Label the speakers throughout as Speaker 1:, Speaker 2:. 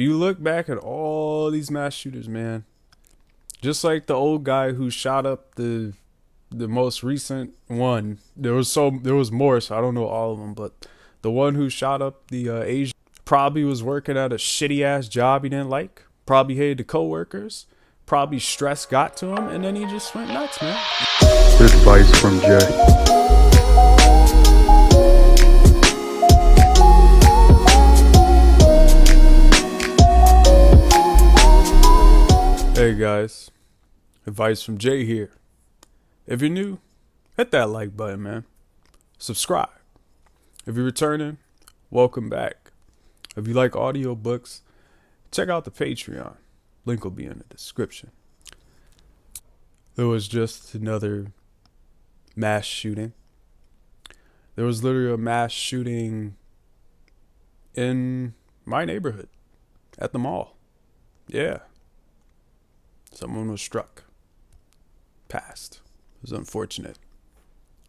Speaker 1: You look back at all these mass shooters, man. Just like the old guy who shot up the most recent one. There was more, so I don't know all of them, but the one who shot up the Asian probably was working at a shitty ass job he didn't like. Probably hated the coworkers. Probably stress got to him, and then he just went nuts, man.
Speaker 2: Advice from Jay.
Speaker 1: Hey guys, advice from Jay here. If you're new, hit that like button, man. Subscribe. If you're returning, welcome back. If you like audiobooks, check out the Patreon. Link will be in the description. There was just another mass shooting. There was literally a mass shooting in my neighborhood at the mall. Yeah. Someone was struck. Passed. It was unfortunate.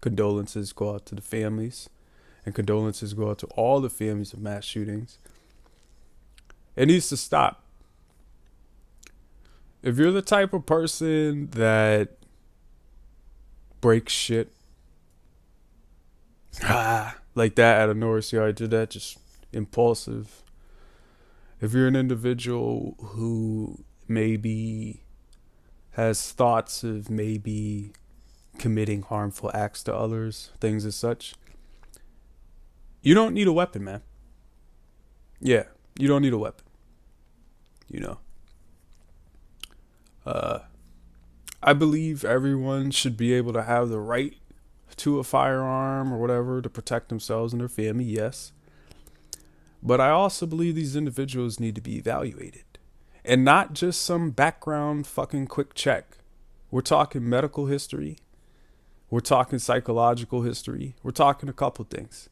Speaker 1: Condolences go out to the families, and condolences go out to all the families of mass shootings. It needs to stop. If you're the type of person that breaks shit, like that out of nowhere, see how I did that? Just impulsive. If you're an individual who maybe has thoughts of maybe committing harmful acts to others, things as such, you don't need a weapon, man. Yeah, you don't need a weapon. You know. I believe everyone should be able to have the right to a firearm or whatever to protect themselves and their family, yes. But I also believe these individuals need to be evaluated. And not just some background fucking quick check. We're talking medical history. We're talking psychological history. We're talking a couple things.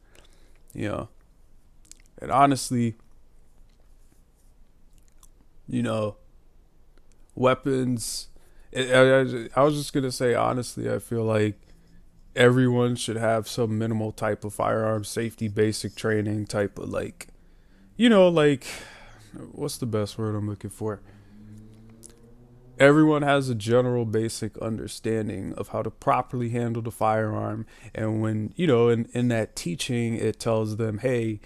Speaker 1: You know. And honestly, you know, weapons. I was just going to say, honestly, I feel like everyone should have some minimal type of firearm safety, basic training type of like, you know, like, what's the best word I'm looking for? Everyone has a general basic understanding of how to properly handle the firearm. And when, you know, in that teaching, it tells them, hey,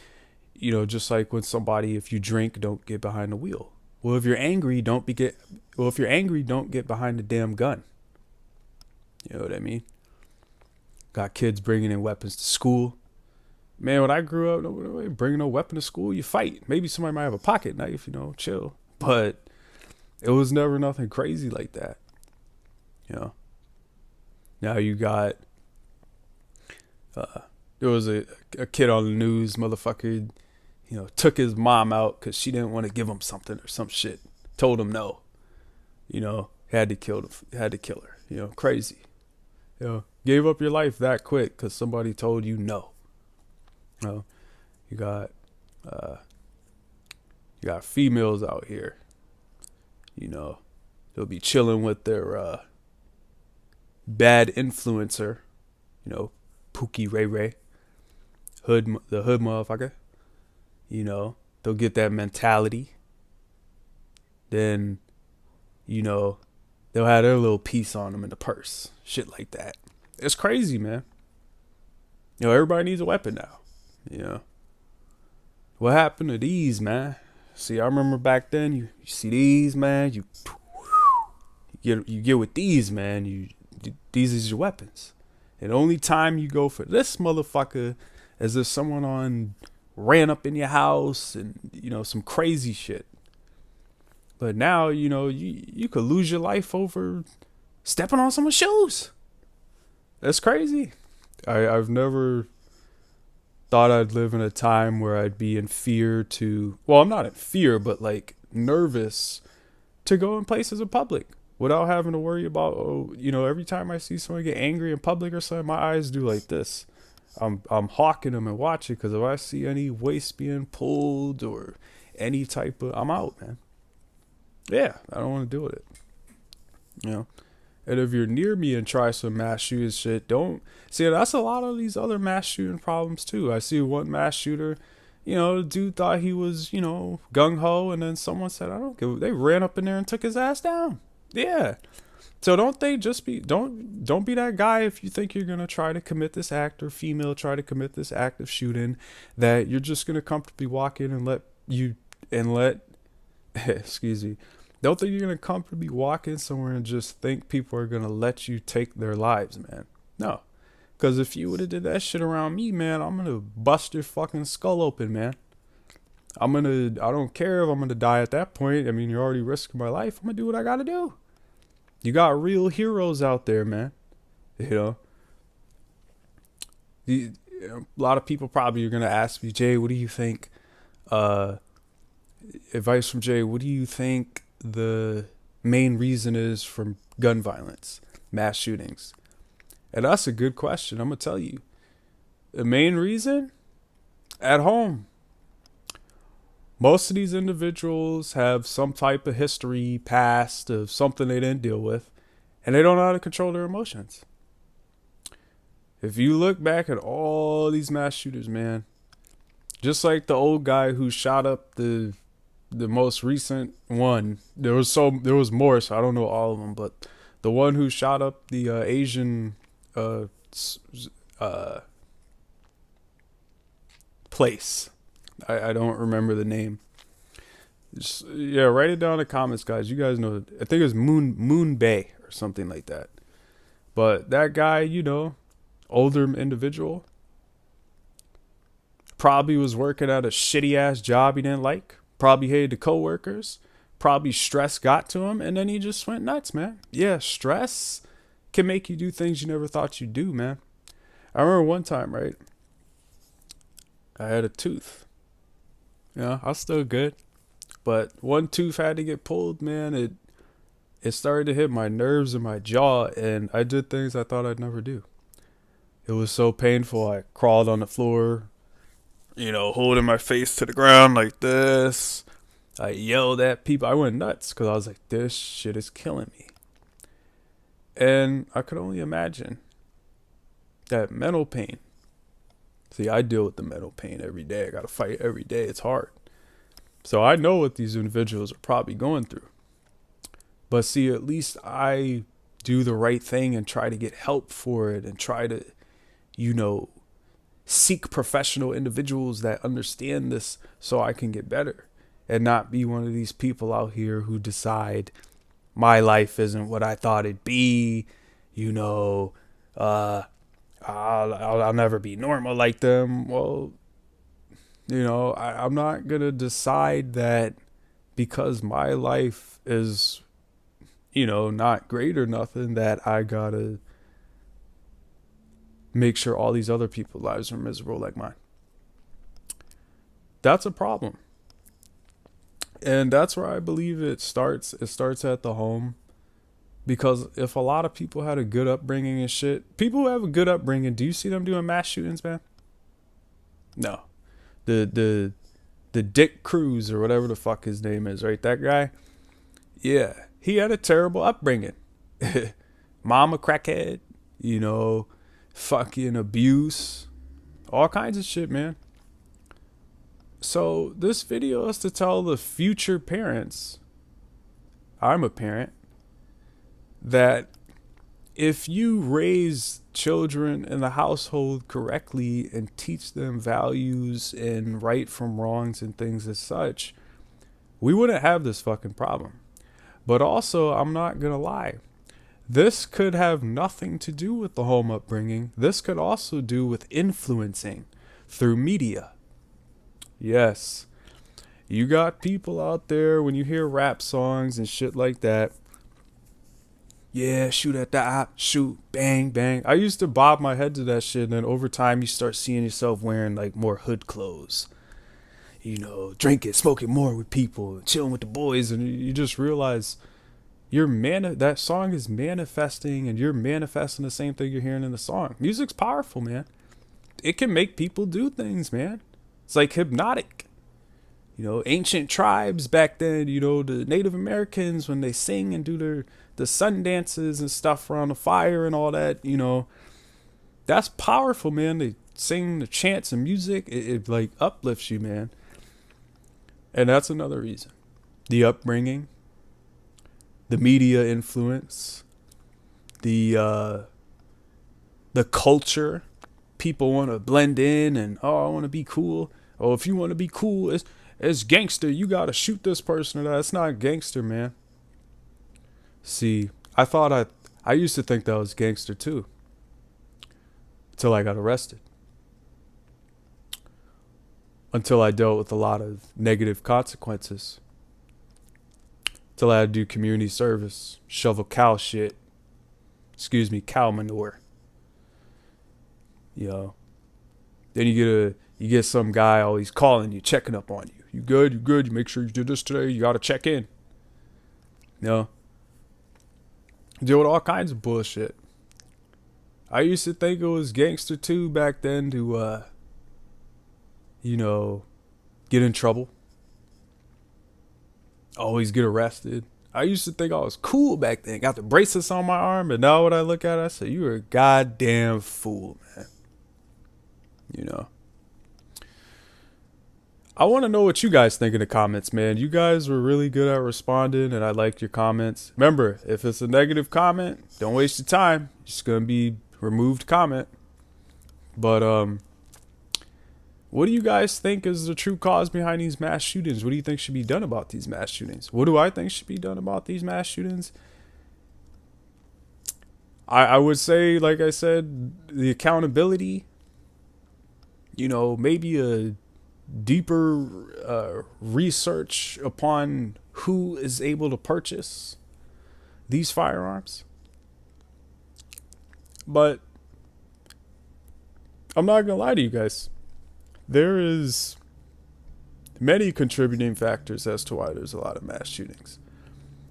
Speaker 1: you know, just like when somebody, if you drink, don't get behind the wheel. Well, if you're angry, don't get behind the damn gun. You know what I mean? Got kids bringing in weapons to school. Man, when I grew up, nobody bringing no weapon to school. You fight. Maybe somebody might have a pocket knife, you know, chill. But it was never nothing crazy like that. You know. Now you got, there was a kid on the news, motherfucker, you know, took his mom out because she didn't want to give him something or some shit. Told him no. You know, had to kill her. You know, crazy. You know, gave up your life that quick because somebody told you no. You know, you got females out here. You know, they'll be chilling with their bad influencer. You know, Pookie Ray Ray, the hood motherfucker. You know, they'll get that mentality. Then, you know, they'll have their little piece on them in the purse. Shit like that. It's crazy, man. You know, everybody needs a weapon now. You know. What happened to these, man? See, I remember back then, you see these, man, you get with these, man, these is your weapons. And the only time you go for this motherfucker is if someone ran up in your house and, you know, some crazy shit. But now, you know, you could lose your life over stepping on someone's shoes. That's crazy. I've never thought I'd live in a time where I'd be in fear to, well, I'm not in fear, but like nervous to go in places in public without having to worry about, oh, you know, every time I see someone get angry in public or something, my eyes do like this. I'm hawking them and watching, because if I see any waist being pulled or any type of, I'm out, man. Yeah, I don't want to deal with it. You know? And if you're near me and try some mass shooting shit, don't see. That's a lot of these other mass shooting problems too. I see one mass shooter, The dude thought he was, gung ho, and then someone said, I don't give. They ran up in there and took his ass down. Yeah. So don't be that guy if you think you're gonna try to commit this act, or female try to commit this act of shooting, that you're just gonna comfortably walk in and let excuse me. Don't think you're gonna comfortably walk in somewhere and just think people are gonna let you take their lives, man. No. Cause if you would have did that shit around me, man, I'm gonna bust your fucking skull open, man. I don't care if I'm gonna die at that point. I mean, you're already risking my life. I'm gonna do what I gotta do. You got real heroes out there, man. A lot of people probably are gonna ask me, Jay, what do you think? Advice from Jay. What do you think the main reason is for gun violence, mass shootings? And that's a good question. I'm gonna tell you. The main reason? At home. Most of these individuals have some type of history, past of something they didn't deal with, and they don't know how to control their emotions. If you look back at all these mass shooters, man, just like the old guy who shot up the most recent one, there was more, so I don't know all of them, but the one who shot up the Asian place. I don't remember the name. Write it down in the comments, guys. You guys know. I think it was Moon Bay or something like that. But that guy, older individual, probably was working at a shitty ass job he didn't like. Probably hated the coworkers. Probably stress got to him, and then he just went nuts, man. Yeah, stress can make you do things you never thought you'd do, man. I remember one time, right? I had a tooth. I was still good. But one tooth had to get pulled, man. It started to hit my nerves and my jaw, and I did things I thought I'd never do. It was so painful. I crawled on the floor, holding my face to the ground like this. I yelled at people. I went nuts because I was like, this shit is killing me. And I could only imagine that mental pain. See, I deal with the mental pain every day. I got to fight every day. It's hard. So I know what these individuals are probably going through. But see, at least I do the right thing and try to get help for it, and try to, seek professional individuals that understand this so I can get better, and not be one of these people out here who decide my life isn't what I thought it'd be. I'll never be normal like them. Well, I'm not going to decide that because my life is, not great or nothing, that I got to make sure all these other people's lives are miserable like mine. That's a problem. And that's where I believe it starts. It starts at the home. Because if a lot of people had a good upbringing and shit, people who have a good upbringing, do you see them doing mass shootings, man? No. The Dick Cruz or whatever the fuck his name is, right? That guy? Yeah. He had a terrible upbringing. Mama crackhead, fucking abuse, all kinds of shit, man. So this video is to tell the future parents, I'm a parent, that if you raise children in the household correctly and teach them values and right from wrongs and things as such, we wouldn't have this fucking problem. But also, I'm not gonna lie, this could have nothing to do with the home upbringing. This could also do with influencing through media. Yes, you got people out there, when you hear rap songs and shit like that, yeah, shoot at the op, shoot, bang, bang. I used to bob my head to that shit, and then over time you start seeing yourself wearing like more hood clothes. Drinking, smoking more with people, chilling with the boys, and you just realize that song is manifesting, and you're manifesting the same thing you're hearing in the song. Music's powerful, man. It can make people do things, man. It's like hypnotic. Ancient tribes back then, the Native Americans, when they sing and do the sun dances and stuff around the fire and all that, that's powerful, man. sing the chants and music, it like uplifts you, man. And that's another reason. The upbringing, the media influence, the culture. People want to blend in and, oh, I want to be cool. Oh, if you want to be cool, it's gangster. You got to shoot this person or that. It's not gangster, man. See, I used to think that was gangster too. Until I got arrested. Until I dealt with a lot of negative consequences. Until I had to do community service, shovel cow shit. Cow manure. You know. Then you get some guy always calling you, checking up on you. You good? You good? You make sure you did this today. You gotta check in. You know. Deal with all kinds of bullshit. I used to think it was gangster too back then to get in trouble. Always get arrested. I used to think I was cool back then. Got the bracelets on my arm, and now when I look at it, I say, you're a goddamn fool, man. You know. I want to know what you guys think in the comments, man. You guys were really good at responding, and I liked your comments. Remember, if it's a negative comment, don't waste your time. It's going to be removed comment. But what do you guys think is the true cause behind these mass shootings? What do you think should be done about these mass shootings? What do I think should be done about these mass shootings? I would say, like I said, the accountability, maybe a deeper research upon who is able to purchase these firearms. But I'm not gonna lie to you guys. There is many contributing factors as to why there's a lot of mass shootings.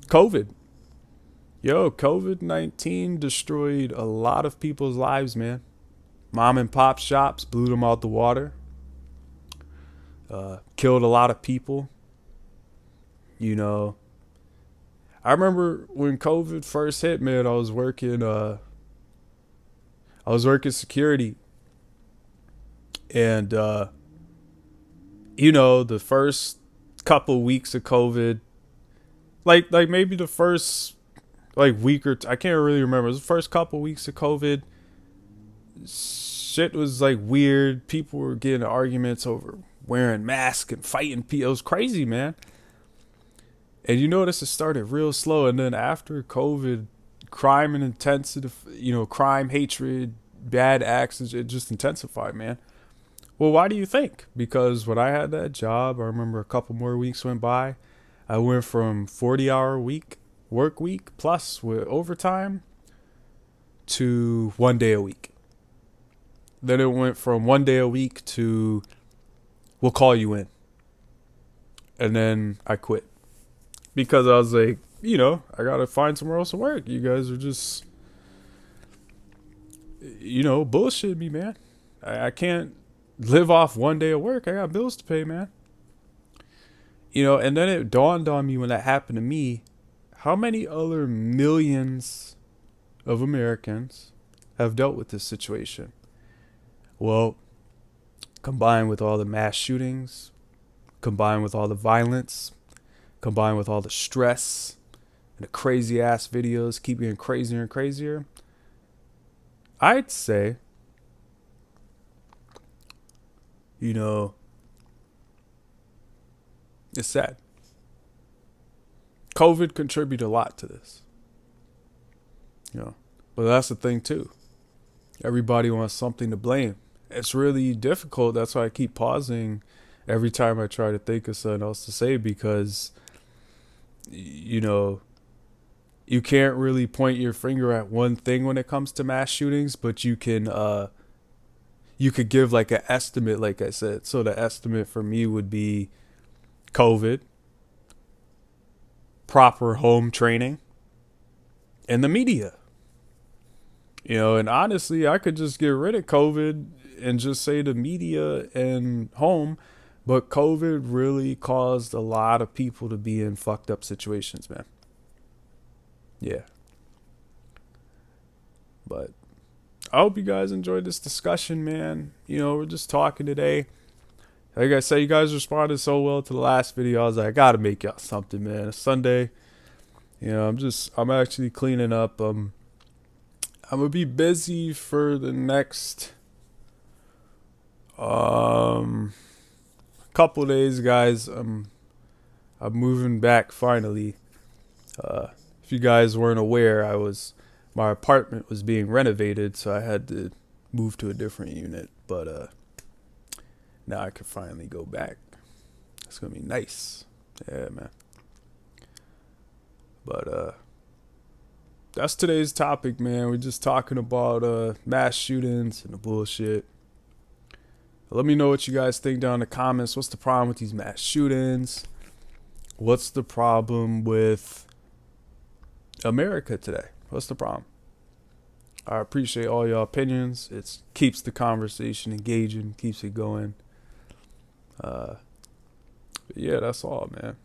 Speaker 1: COVID-19 destroyed a lot of people's lives, man. Mom and pop shops blew them out the water. Killed a lot of people. I remember when COVID first hit, man, I was working security. And the first couple weeks of COVID, like maybe the first week or I can't really remember. It was the first couple weeks of COVID. Shit was weird. People were getting in arguments over wearing masks and fighting people. It was crazy, man. And you notice it started real slow, and then after COVID, crime and intensity, crime, hatred, bad acts, it just intensified, man. Well, why do you think? Because when I had that job, I remember a couple more weeks went by. I went from 40-hour work week plus with overtime to 1 day a week. Then it went from 1 day a week to we'll call you in. And then I quit. Because I was like, I got to find somewhere else to work. You guys are just, bullshit me, man. I can't live off 1 day of work. I got bills to pay, man. And then it dawned on me when that happened to me, how many other millions of Americans have dealt with this situation? Well, combined with all the mass shootings, combined with all the violence, combined with all the stress and the crazy ass videos keep getting crazier and crazier, I'd say, it's sad. COVID contributed a lot to this. But that's the thing too. Everybody wants something to blame. It's really difficult. That's why I keep pausing every time I try to think of something else to say, because you can't really point your finger at one thing when it comes to mass shootings, but you could give an estimate, like I said. So the estimate for me would be COVID, proper home training, and the media. And honestly, I could just get rid of COVID and just say the media and home, but COVID really caused a lot of people to be in fucked up situations, man. Yeah. But I hope you guys enjoyed this discussion, man. You know, we're just talking today. Like I said, you guys responded so well to the last video. I was like, I gotta make y'all something, man. It's Sunday. You know, I'm actually cleaning up. I'm gonna be busy for the next couple days, guys. I'm moving back finally. If you guys weren't aware, my apartment was being renovated, so I had to move to a different unit. But now I can finally go back. It's gonna be nice. Yeah, man. But that's today's topic, man. We're just talking about mass shootings and the bullshit. Let me know what you guys think down in the comments. What's the problem with these mass shootings? What's the problem with America today? What's the problem? I appreciate all your opinions. It keeps the conversation engaging, keeps it going. But yeah, that's all, man.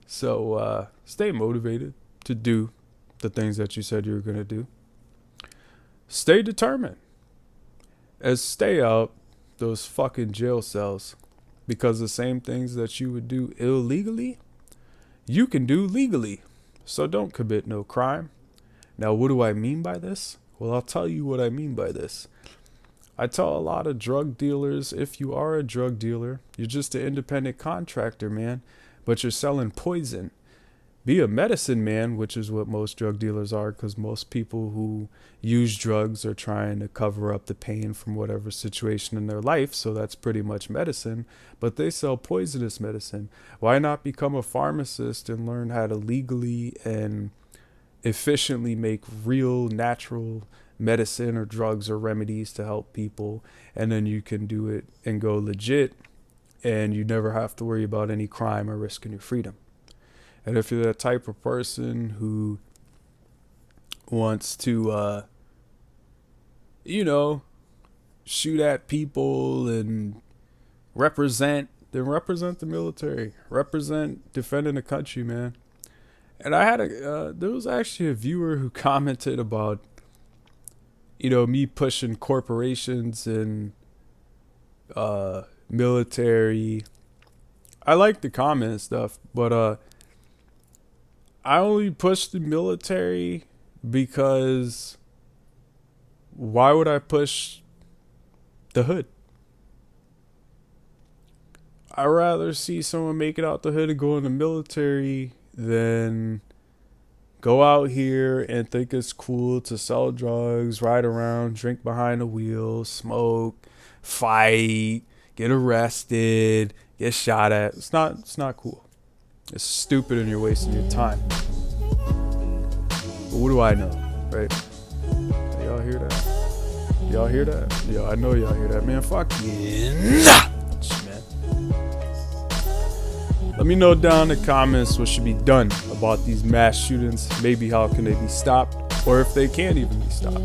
Speaker 1: So stay motivated to do the things that you said you were going to do. Stay determined. And stay out those fucking jail cells. Because the same things that you would do illegally, you can do legally. So don't commit no crime. Now, what do I mean by this? Well, I'll tell you what I mean by this. I tell a lot of drug dealers, if you are a drug dealer, you're just an independent contractor, man, but you're selling poison. Be a medicine man, which is what most drug dealers are, because most people who use drugs are trying to cover up the pain from whatever situation in their life, so that's pretty much medicine, but they sell poisonous medicine. Why not become a pharmacist and learn how to legally and efficiently make real natural medicine or drugs or remedies to help people, and then you can do it and go legit, and you never have to worry about any crime or risking your freedom. And if you're the type of person who wants to shoot at people and represent the military, represent defending the country, man. And I had there was actually a viewer who commented about me pushing corporations and military. I like the comment and stuff, but I only push the military because why would I push the hood? I'd rather see someone make it out the hood and go in the military than go out here and think it's cool to sell drugs, ride around, drink behind the wheel, smoke, fight, get arrested, get shot at. It's not cool. It's stupid and you're wasting your time. But what do I know, right? Y'all hear that? Y'all hear that? Yo, I know y'all hear that, man. Fuck yeah. Man. Let me know down in the comments what should be done about these mass shootings. Maybe how can they be stopped, or if they can't even be stopped.